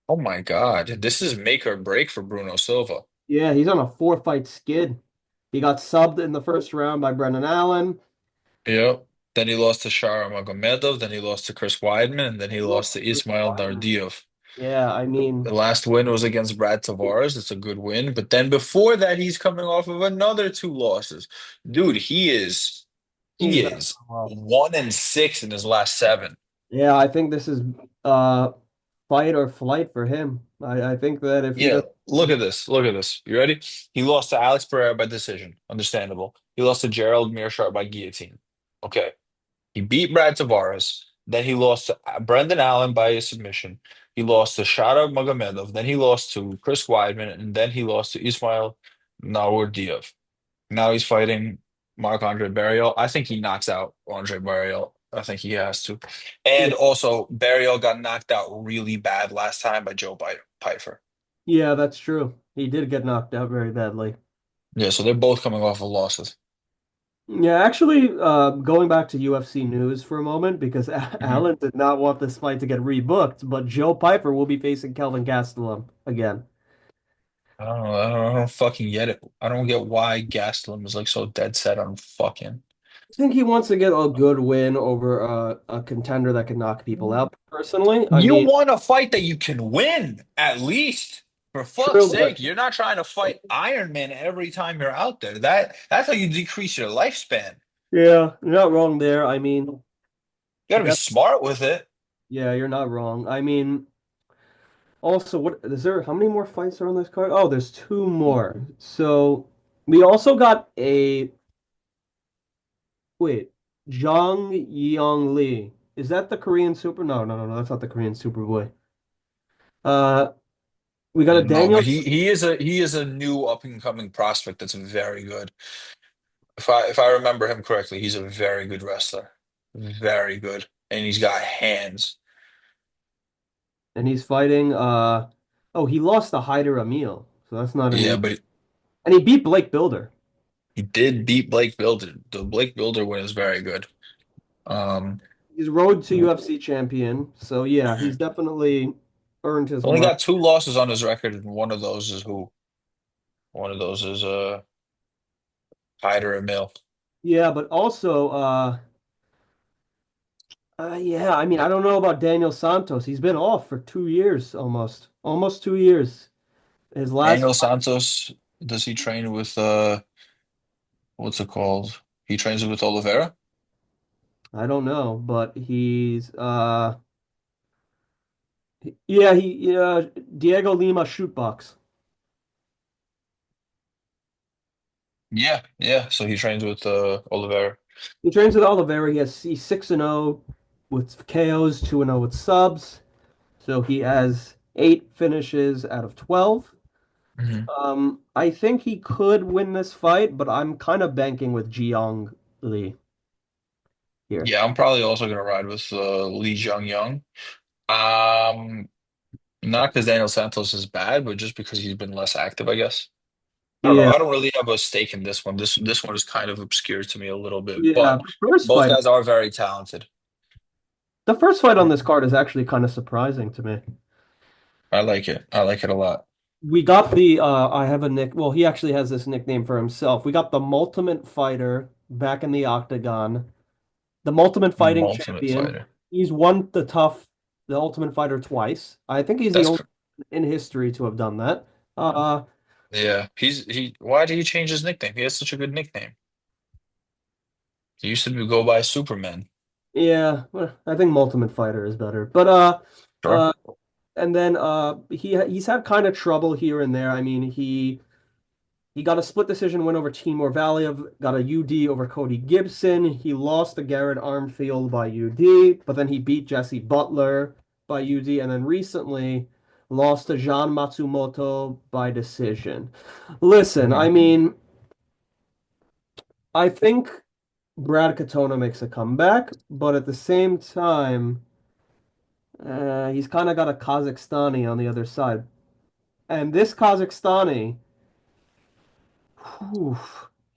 Oh my God. This is make or break for Bruno Silva. Yeah, he's on a four-fight skid. He got subbed in the first round by Brendan Allen. Yep. Then he lost to Shara Magomedov, then he lost to Chris Weidman, and then he He lost lost to to Chris Ismail Weidman. Nardiev. Yeah, I The mean, last win was against Brad Tavares. It's a good win. But then before that, he's coming off of another two losses. Dude, he he's done is well. 1-6 in his last seven. Yeah, I think this is uh fight or flight for him. I think that if he Yeah, does, look at this. Look at this. You ready? He lost to Alex Pereira by decision. Understandable. He lost to Gerald Meerschaert by guillotine. Okay. He beat Brad Tavares. Then he lost to Brendan Allen by a submission. He lost to Shara Magomedov. Then he lost to Chris Weidman. And then he lost to Ismail Naurdiev. Now he's fighting Marc-Andre Barriel. I think he knocks out Andre Barriel. I think he has to. yeah, And also, Barriel got knocked out really bad last time by Joe Pyfer. yeah, that's true. He did get knocked out very badly. Yeah, so they're both coming off of losses. Yeah, actually, going back to UFC news for a moment, because Mhm. Allen did not want this fight to get rebooked, but Joe Piper will be facing Kelvin Gastelum again. I don't know. I don't fucking get it. I don't get why Gastelum is like so dead set on fucking. I think he wants to get a good win over a contender that can knock people out. Personally, I You mean, want a fight that you can win, at least. For fuck's true, sake, but you're not trying to fight Iron Man every time you're out there. That's how you decrease your lifespan. yeah, you're not wrong there. I mean, You gotta be that smart with it. yeah, you're not wrong. I mean, also, what is there? How many more fights are on this card? Oh, there's two more. So we also got a wait, Zhang Yong Lee. Is that the Korean super? No, no, no, no. That's not the Korean Superboy. Uh, we got a No, Daniel. but he is a new up and coming prospect that's very good. If I remember him correctly, he's a very good wrestler. Very good. And he's got hands. And he's fighting. Oh, he lost to Hyder Emil, so that's not an Yeah, easy. but And he beat Blake Builder. he did beat Blake Builder. The Blake Builder win is very good. Um, He's road to UFC champion, so yeah, he's definitely earned his only money. got two losses on his record, and one of those is who? One of those is Hyder Emil. Yeah, but also, yeah, I mean, I don't know about Daniel Santos. He's been off for 2 years almost 2 years. His last Daniel fight, Santos, does he train with what's it called? He trains with Oliveira? I don't know, but yeah, Diego Lima shoot box. Yeah, yeah. So he trains with Oliveira. He trains with Oliveira. He's 6-0 with KOs, 2-0 with subs. So he has 8 finishes out of 12. Mhm. I think he could win this fight, but I'm kind of banking with Jiang Lee here. Yeah, I'm probably also gonna ride with Lee Jung Young. Um, Not because Daniel Santos is bad, but just because he's been less active, I guess. I don't know. Yeah, I don't really have a stake in this one. This one is kind of obscure to me a little bit, yeah. but The first both fight, guys are very talented. the first fight on this card is actually kind of surprising to me. I like it. I like it a lot. We got the I have a nick. Well, he actually has this nickname for himself. We got the Multimate Fighter back in the octagon, the Ultimate Fighting Ultimate Champion. Fighter. He's won the Ultimate Fighter twice. I think he's the That's only in history to have done that. Uh, yeah. Why did he change his nickname? He has such a good nickname. He used to go by Superman. yeah, well, I think Ultimate Fighter is better. But Sure. uh, and then he's had kind of trouble here and there. I mean, he got a split decision win over Timur Valiev, got a UD over Cody Gibson. He lost to Garrett Armfield by UD, but then he beat Jesse Butler by UD, and then recently lost to Jean Matsumoto by decision. Listen, I Mhm. mean, I think Brad Katona makes a comeback, but at the same time, he's kind of got a Kazakhstani on the other side. And this Kazakhstani, whew,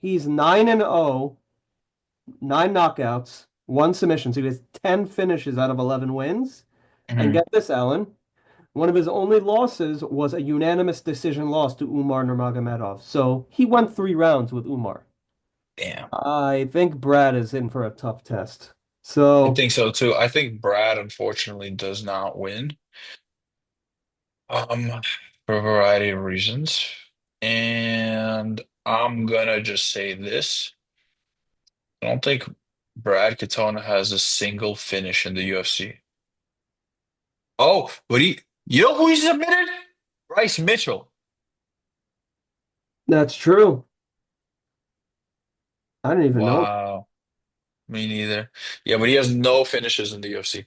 he's 9-0, nine knockouts, one submission. So he has 10 finishes out of 11 wins. And Mhm. get this, Alan, one of his only losses was a unanimous decision loss to Umar Nurmagomedov. So he won 3 rounds with Umar. Damn. I think Brad is in for a tough test. I So, think so too. I think Brad unfortunately does not win. For a variety of reasons. And I'm gonna just say this. I don't think Brad Katona has a single finish in the UFC. Oh, but you know who he submitted? Bryce Mitchell. that's true. I didn't even know. Wow. Me neither. Yeah, but he has no finishes in the UFC.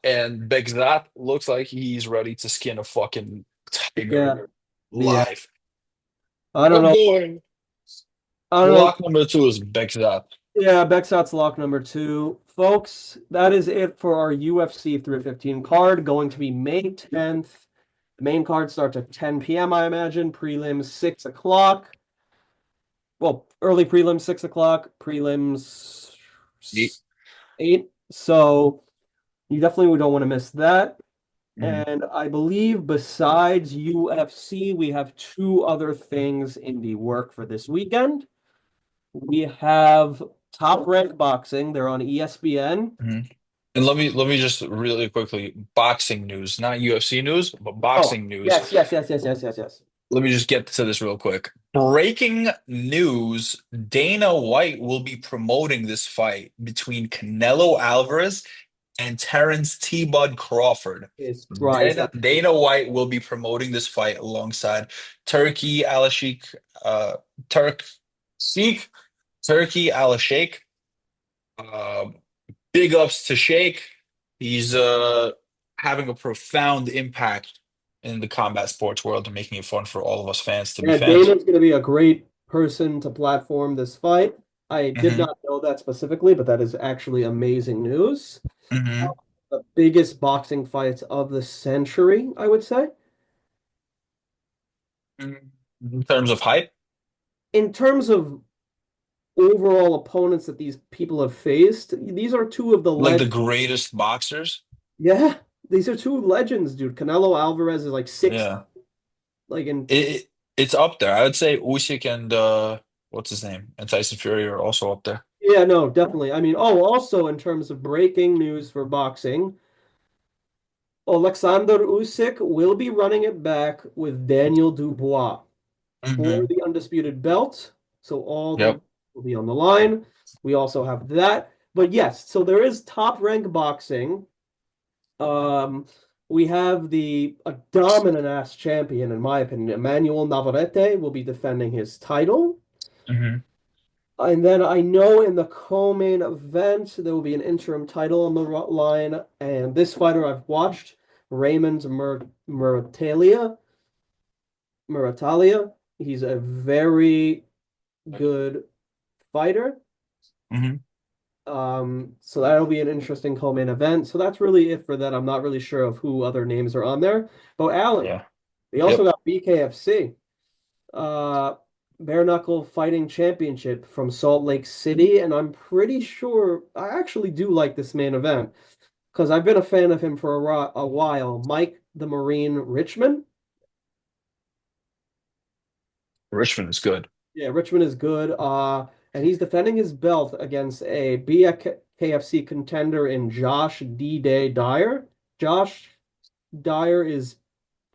And Begzat looks like he's ready to skin a fucking Yeah. tiger Yeah. live. I don't I'm know. going. I don't know. Lock number two is Begzat. Yeah, Bexot's lock number two. Folks, that is it for our UFC 315 card, going to be May 10th. The main card starts at 10 p.m., I imagine. Prelims 6 o'clock. Well, early prelims 6 o'clock, prelims Ye- 8. So you definitely don't want to miss that. Mhm. And I believe besides UFC, we have two other things in the work for this weekend. We have Top Rank Boxing. They're on ESPN. Mhm. And let me just really quickly, boxing news, not UFC news, but Oh, boxing news. yes, yes, yes, yes, yes, yes, yes. Let me just get to this real quick. Breaking news, Dana White will be promoting this fight between Canelo Alvarez and Terrence T. Bud Crawford. Is Christ. Dana White will be promoting this fight alongside Turkey Al Sheikh, Turk Sheikh, Turkey Al Sheikh. Uh, Big ups to Sheikh. He's having a profound impact in the combat sports world and making it fun for all of us fans to be Yeah, fans. Dana's going to be a great person to platform this fight. I did Hmm. not know that specifically, but that is actually amazing news. Hmm. The biggest boxing fights of the century, I would say. In terms of hype, In terms of overall opponents that these people have faced, these are two of the like the legends. greatest boxers. Yeah, these are two legends, dude. Canelo Alvarez is like six, Yeah. like in It's up there. I would say Usyk and what's his name? And Tyson Fury are also up there. yeah, no, definitely. I mean, oh, also in terms of breaking news for boxing, Alexander Usyk will be running it back with Daniel Dubois for Hmm. the undisputed belt. So all the Yep. will be on the line. We also have that. But yes, so there is top rank boxing. Um, we have a dominant ass champion, in my opinion. Emmanuel Navarrete will be defending his title. Hmm. And then I know in the co-main event there will be an interim title on the line. And this fighter I've watched, Raymond Muratalia. Muratalia. He's a very good fighter. Hmm. So that'll be an interesting co-main event. So that's really it for that. I'm not really sure of who other names are on there. But Alan, Yeah. we also Yep. got BKFC. Bare Knuckle Fighting Championship from Salt Lake City, and I'm pretty sure I actually do like this main event because I've been a fan of him for a while. Mike the Marine Richmond. Richmond is good. Yeah, Richmond is good. And he's defending his belt against a BKFC contender in Josh D-Day Dyer. Josh Dyer is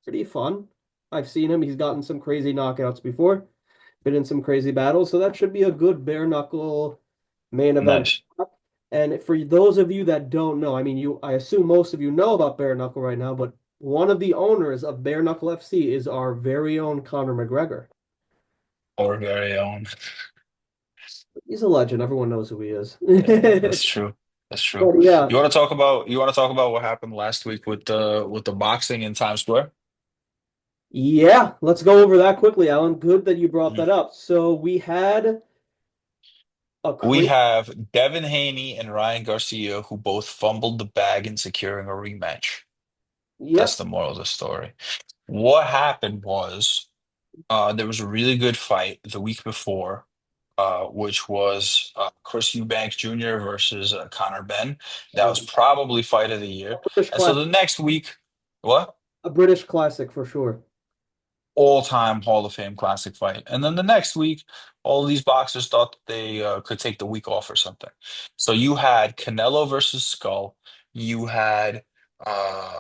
pretty fun. I've seen him. He's gotten some crazy knockouts before, been in some crazy battles, so that should be a good bare knuckle main event. Nice. And for those of you that don't know, I mean, I assume most of you know about bare knuckle right now, but one of the owners of Bare Knuckle FC is our very own Conor McGregor. Our very own. He's a legend. Everyone knows who he is. Yeah, that's true. That's true. But yeah, You want to talk about what happened last week with the boxing in Times Square? yeah, let's go over that quickly, Alan. Good that you brought Mhm. that up. So we had a We crazy, have Devin Haney and Ryan Garcia who both fumbled the bag in securing a rematch. That's yep. the moral of the story. What happened was there was a really good fight the week before, which was Chris Eubanks Jr. versus Conor Benn. That was probably fight of the A year. British And so classic, the next week, what? a British classic for sure. All-time Hall of Fame classic fight. And then the next week, all of these boxers thought that they could take the week off or something. So you had Canelo versus Skull. You had uh,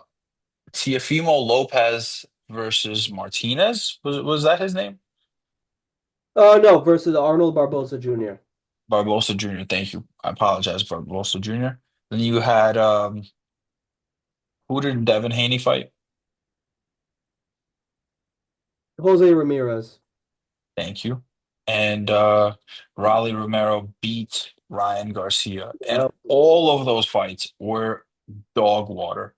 Teofimo Lopez versus Martinez. Was that his name? No, versus Arnold Barboza Jr. Barbosa Jr. Thank you. I apologize, Barbosa Jr. Then you had who did Devin Haney fight? Jose Ramirez. Thank you. And Raleigh Romero beat Ryan Garcia. And Yeah. all of those fights were dog water.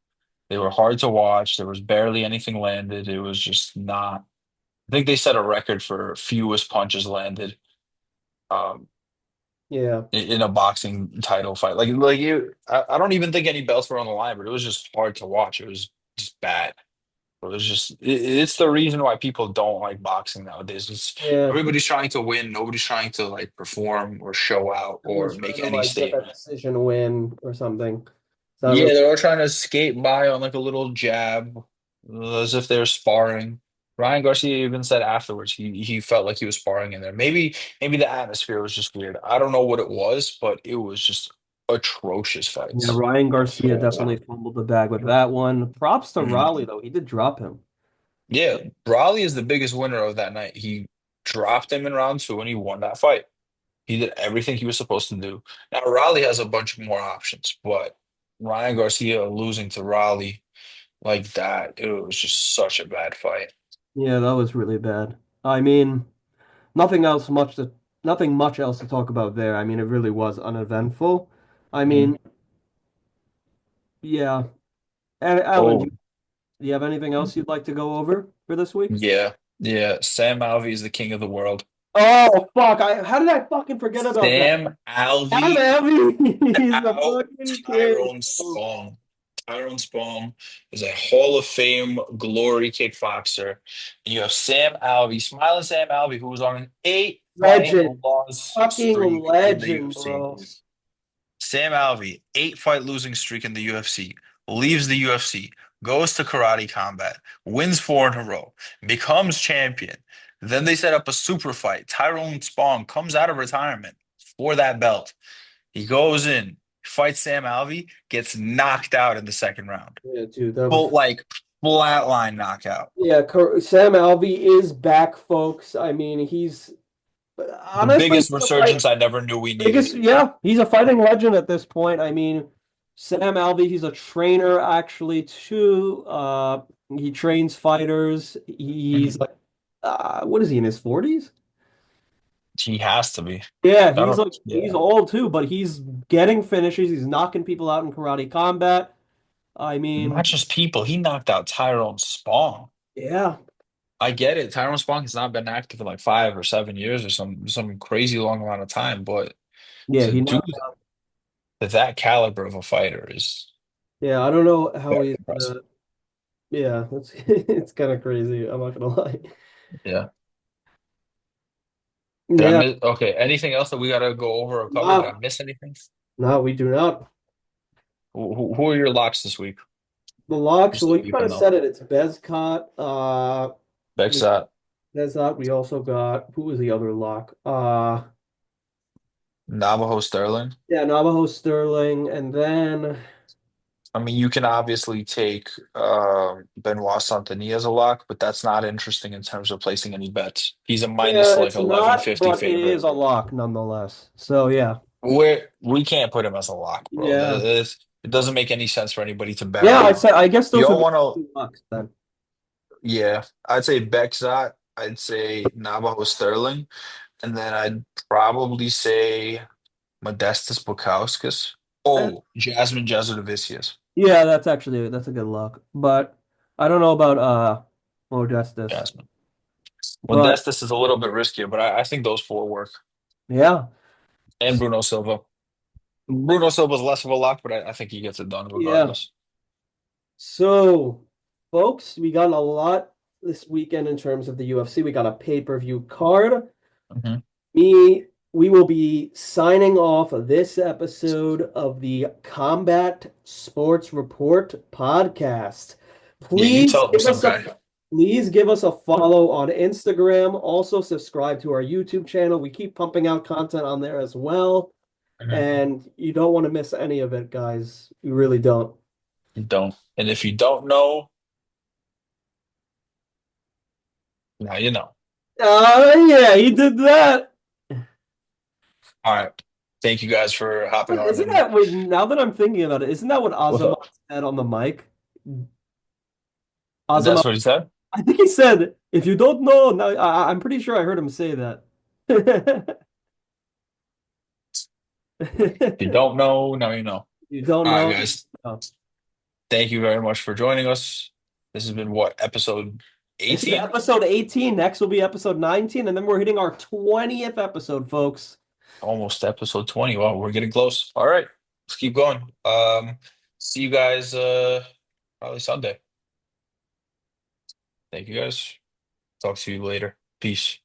They were hard to watch. There was barely anything landed. It was just not. I think they set a record for fewest punches landed um, Yeah. in a boxing title fight. I don't even think any belts were on the line, but it was just hard to watch. It was just bad. It's the reason why people don't like boxing nowadays. Yeah. Everybody's trying to win. Nobody's trying to like perform or show out or Everyone's trying make to any like get that statement. decision win or something. It's not really. Yeah, they're all trying to skate by on like a little jab, as if they're sparring. Ryan Garcia even said afterwards he felt like he was sparring in there. Maybe the atmosphere was just weird. I don't know what it was, but it was just atrocious Yeah, fights. Ryan Garcia definitely fumbled the bag with that one. Props to Mhm. Raleigh though. He did drop him. Yeah, Brawley is the biggest winner of that night. He dropped him in round two and he won that fight. He did everything he was supposed to do. Now Raleigh has a bunch more options, but Ryan Garcia losing to Raleigh like that, it was just such a bad fight. Yeah, that was really bad. I mean, nothing else much to nothing much else to talk about there. I mean, it really was uneventful. I Mhm. mean, yeah. Alan, Oh, do you have anything else you'd like to go over for this week? yeah. Yeah. Sam Alvey is the king of the world. Oh fuck! How did I fucking forget about that? Sam Adam Alvey Abbey, he's the out fucking king. Tyrone Spong. Tyrone Spong is a Hall of Fame glory kickboxer. And you have Sam Alvey, smiling Sam Alvey, who was on an 8 fight Legend, loss fucking streak in the legend, UFC. bro. Sam Alvey, 8 fight losing streak in the UFC, leaves the UFC, goes to karate combat, wins four in a row, becomes champion. Then they set up a super fight. Tyrone Spong comes out of retirement for that belt. He goes in, fights Sam Alvey, gets knocked out in the second round. Yeah, dude, that was Full like flatline knockout. yeah. Sam Alvey is back, folks. I mean, he's The honestly biggest he's a fight. resurgence I never knew we needed. Biggest, yeah, he's a fighting legend at this point. I mean, Sam Alvey, he's a trainer actually too. He trains fighters. He's Mhm. like, what is he in his 40s? He has to be. Yeah, I he's don't, like he's yeah. old too, but he's getting finishes. He's knocking people out in karate combat. I Not mean, just people. He knocked out Tyrone Spong. yeah, I get it. Tyrone Spong has not been active for like 5 or 7 years or some crazy long amount of time, but yeah, to he do knocked out. that caliber of a fighter is Yeah, I don't know how very he's impressive. gonna. Yeah, that's it's kind of crazy. I'm not gonna lie. Yeah. Did I Yeah, miss? Okay. Anything else that we gotta go over or cover? Did I no, miss anything? no, we do not. Who are your locks this week? The locks, Just so well, you kind people of know. said it. It's Bezcott. We Bexat, There's that. We also got who was the other lock? Navajo Sterling. Yeah, Navajo Sterling, and then I mean, you can obviously take Benoit Saint-Denis as a lock, but that's not interesting in terms of placing any bets. He's a yeah, minus like it's not, 1150 but it is favorite. a lock nonetheless. So yeah, We can't put him as a lock, bro. yeah, It doesn't make any sense for anybody to bet yeah. on I'd him. say I guess You those would all be want to, two locks then. yeah, I'd say Bexat, I'd say Navajo Sterling, and then I'd probably say Modestas Bukauskas. Uh, Oh, Jasmine Jasudavicius. yeah, that's a good lock, but I don't know about Modestus, Jasmine. but Modestas is a little bit riskier, but I think those four work. yeah, And Bruno Silva. Bruno Silva's less of a lock, but I think he gets it done yeah. regardless. So, folks, we got a lot this weekend in terms of the UFC. We got a pay-per-view card. Mhm. Me, we will be signing off this episode of the Combat Sports Report podcast. Yeah, you Please tell him give some us guy. please give us a follow on Instagram. Also subscribe to our YouTube channel. We keep pumping out content on there as well. Mhm. And you don't want to miss any of it, guys. You really don't. You don't. And if you don't know, now you know. Oh yeah, he did that. All right. Thank you guys for hopping Wait, on isn't and that wait, now that I'm thinking about it, isn't that what what's Azamat up? said on the mic? Azamat, That's what he said. I think he said, if you don't know, now I'm pretty sure I heard him say that. If you don't know, now you know. You don't All right, know. guys. Oh. Thank you very much for joining us. This has been what, episode This is 18? episode 18. Next will be episode 19, and then we're hitting our 20th episode, folks. Almost episode 20. Wow, we're getting close. All right. Let's keep going. See you guys probably Sunday. Thank you guys. Talk to you later. Peace.